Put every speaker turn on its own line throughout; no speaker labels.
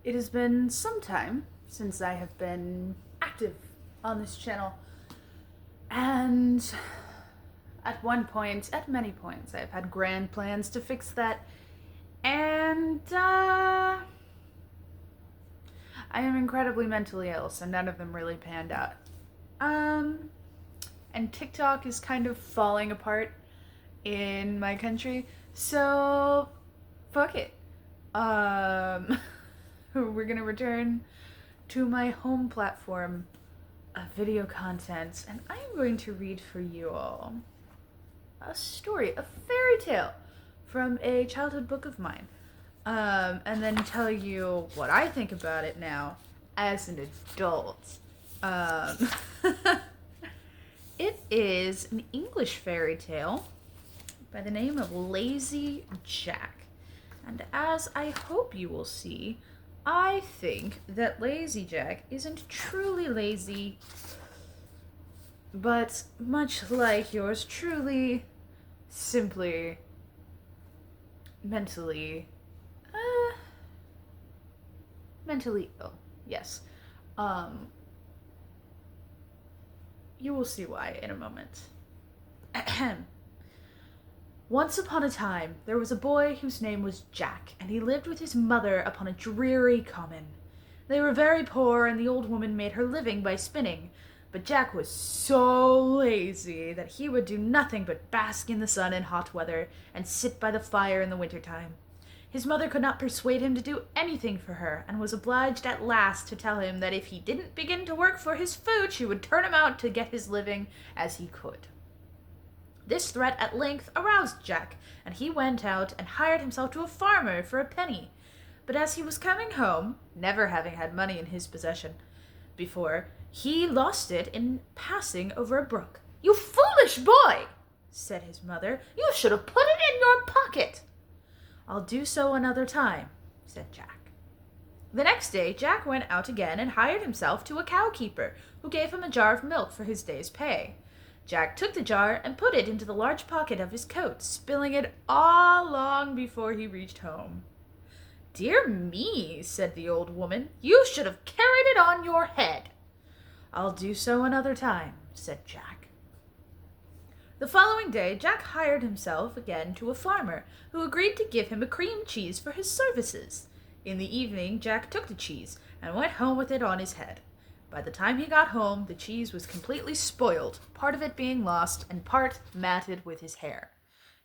It has been some time since I have been active on this channel, and at many points, I've had grand plans to fix that, and I am incredibly mentally ill, so none of them really panned out. Um, and TikTok is kind of falling apart in my country, so fuck it. Um, we're gonna return to my home platform of video content, and I'm going to read for you all a story, a fairy tale from a childhood book of mine, and then tell you what I think about it now as an adult. Um, it is an English fairy tale by the name of Lazy Jack. And as I hope you will see, I think that Lazy Jack isn't truly lazy, but much like yours truly, simply mentally, uh, mentally ill. Yes. Um, you will see why in a moment. Ahem. Once upon a time, there was a boy whose name was Jack, and he lived with his mother upon a dreary common. They were very poor, and the old woman made her living by spinning, but Jack was so lazy that he would do nothing but bask in the sun in hot weather, and sit by the fire in the winter time. His mother could not persuade him to do anything for her, and was obliged at last to tell him that if he didn't begin to work for his food, she would turn him out to get his living as he could. This threat at length aroused Jack, and he went out and hired himself to a farmer for a penny. But as he was coming home, never having had money in his possession before, he lost it in passing over a brook. "You foolish boy," said his mother, "you should have put it in your pocket." "I'll do so another time," said Jack. The next day Jack went out again and hired himself to a cow-keeper, who gave him a jar of milk for his day's pay. Jack took the jar and put it into the large pocket of his coat, spilling it all long before he reached home. "Dear me," said the old woman, "you should have carried it on your head." "I'll do so another time," said Jack. The following day Jack hired himself again to a farmer, who agreed to give him a cream cheese for his services. In the evening Jack took the cheese and went home with it on his head. By the time he got home, the cheese was completely spoiled, part of it being lost and part matted with his hair.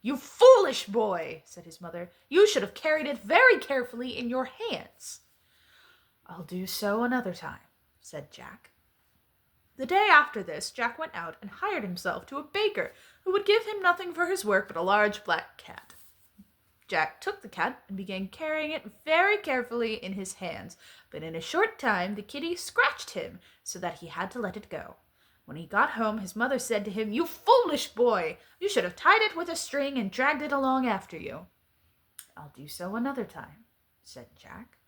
"You foolish boy," said his mother, "you should have carried it very carefully in your hands." "I'll do so another time," said Jack. The day after this, Jack went out and hired himself to a baker, who would give him nothing for his work but a large black cat. Jack took the cat and began carrying it very carefully in his hands, but in a short time the kitty scratched him, so that he had to let it go. When he got home, his mother said to him, "You foolish boy! You should have tied it with a string and dragged it along after you." "I'll do so another time," said Jack.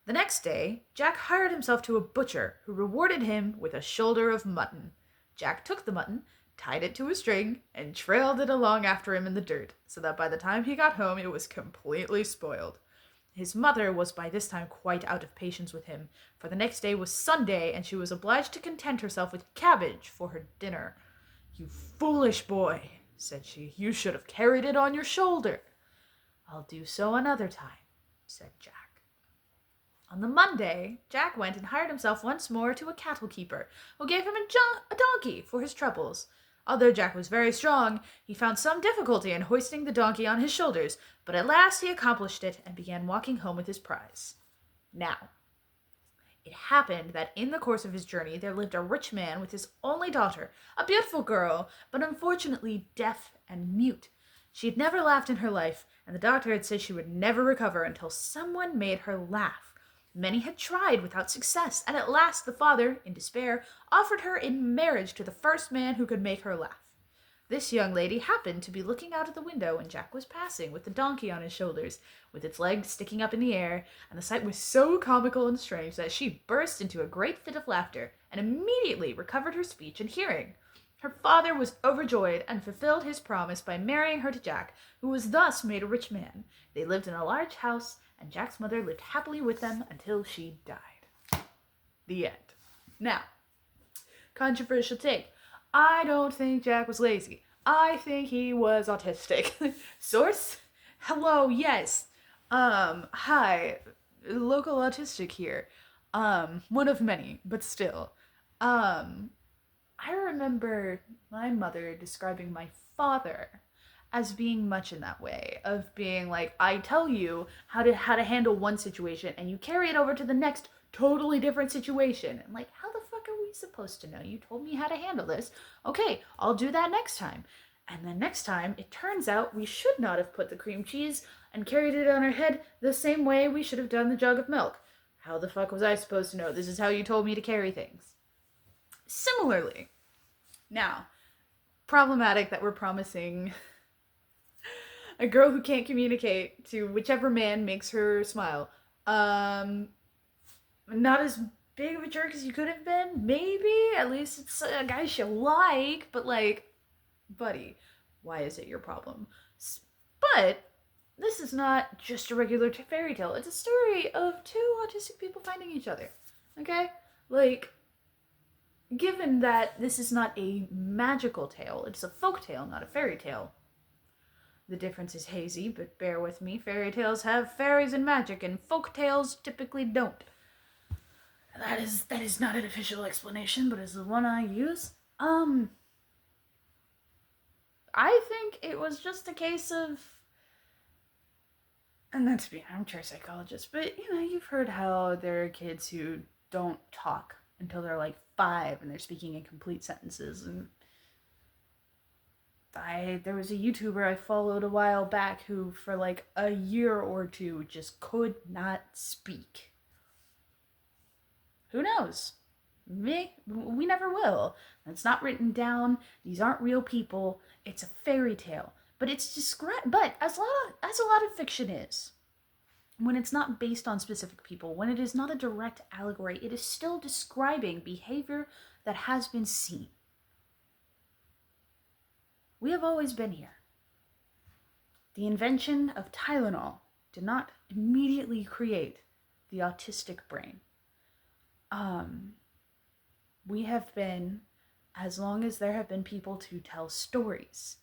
The next day, Jack hired himself to a butcher, who rewarded him with a shoulder of mutton. Jack took the mutton, tied it to a string, and trailed it along after him in the dirt, so that by the time he got home it was completely spoiled. His mother was by this time quite out of patience with him, for the next day was Sunday, and she was obliged to content herself with cabbage for her dinner. "You foolish boy," said she, "you should have carried it on your shoulder." "I'll do so another time," said Jack. On the Monday, Jack went and hired himself once more to a cattle keeper, who gave him a donkey for his troubles. Although Jack was very strong, he found some difficulty in hoisting the donkey on his shoulders, but at last he accomplished it and began walking home with his prize. Now, it happened that in the course of his journey there lived a rich man with his only daughter, a beautiful girl, but unfortunately deaf and mute. She had never laughed in her life, and the doctor had said she would never recover until someone made her laugh. Many had tried without success, and at last the father, in despair, offered her in marriage to the first man who could make her laugh. This young lady happened to be looking out of the window when Jack was passing, with the donkey on his shoulders, with its legs sticking up in the air, and the sight was so comical and strange that she burst into a great fit of laughter, and immediately recovered her speech and hearing. Her father was overjoyed and fulfilled his promise by marrying her to Jack, who was thus made a rich man. They lived in a large house, and Jack's mother lived happily with them until she died. The end. Now, controversial take. I don't think Jack was lazy. I think he was autistic. Source? Hello, yes. Hi. Local autistic here. One of many, but still. I remember my mother describing my father as being much in that way of being like, I tell you how to handle one situation and you carry it over to the next totally different situation. And like, how the fuck are we supposed to know? You told me how to handle this. Okay, I'll do that next time. And then next time, it turns out we should not have put the cream cheese and carried it on our head the same way we should have done the jug of milk. How the fuck was I supposed to know? This is how you told me to carry things. Similarly, now, problematic that we're promising a girl who can't communicate to whichever man makes her smile. Not as big of a jerk as you could have been, maybe. At least it's a guy she'll like, but like, buddy, why is it your problem? But this is not just a regular fairy tale. It's a story of two autistic people finding each other. Okay? Like, given that this is not a magical tale, it's a folk tale, not a fairy tale. The difference is hazy, but bear with me. Fairy tales have fairies and magic, and folk tales typically don't. That is not an official explanation, but it's the one I use. I think it was just a case of, and not to be an armchair psychologist, but you've heard how there are kids who don't talk until they're like 5 and they're speaking in complete sentences. And there was a YouTuber I followed a while back who for like a year or two just could not speak. Who knows? We never will. It's not written down. These aren't real people. It's a fairy tale. But it's described. But as a lot of fiction is, when it's not based on specific people, when it is not a direct allegory, it is still describing behavior that has been seen. We have always been here. The invention of Tylenol did not immediately create the autistic brain. We have been, as long as there have been people to tell stories.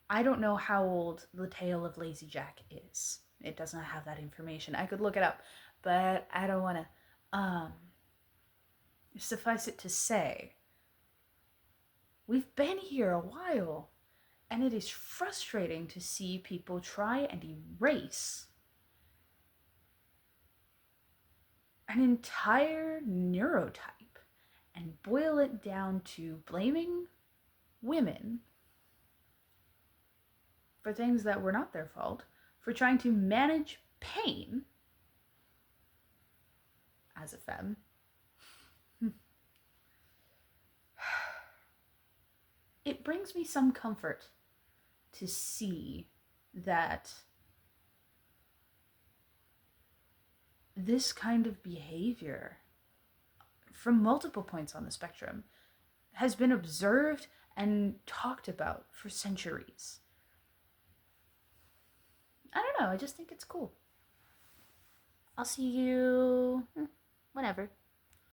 I don't know how old the tale of Lazy Jack is. It does not have that information. I could look it up, but I don't want to. Suffice it to say, we've been here a while, and it is frustrating to see people try and erase an entire neurotype and boil it down to blaming women for things that were not their fault, for trying to manage pain as a femme. It brings me some comfort to see that this kind of behavior from multiple points on the spectrum has been observed and talked about for centuries. I don't know, I just think it's cool. I'll see you whenever.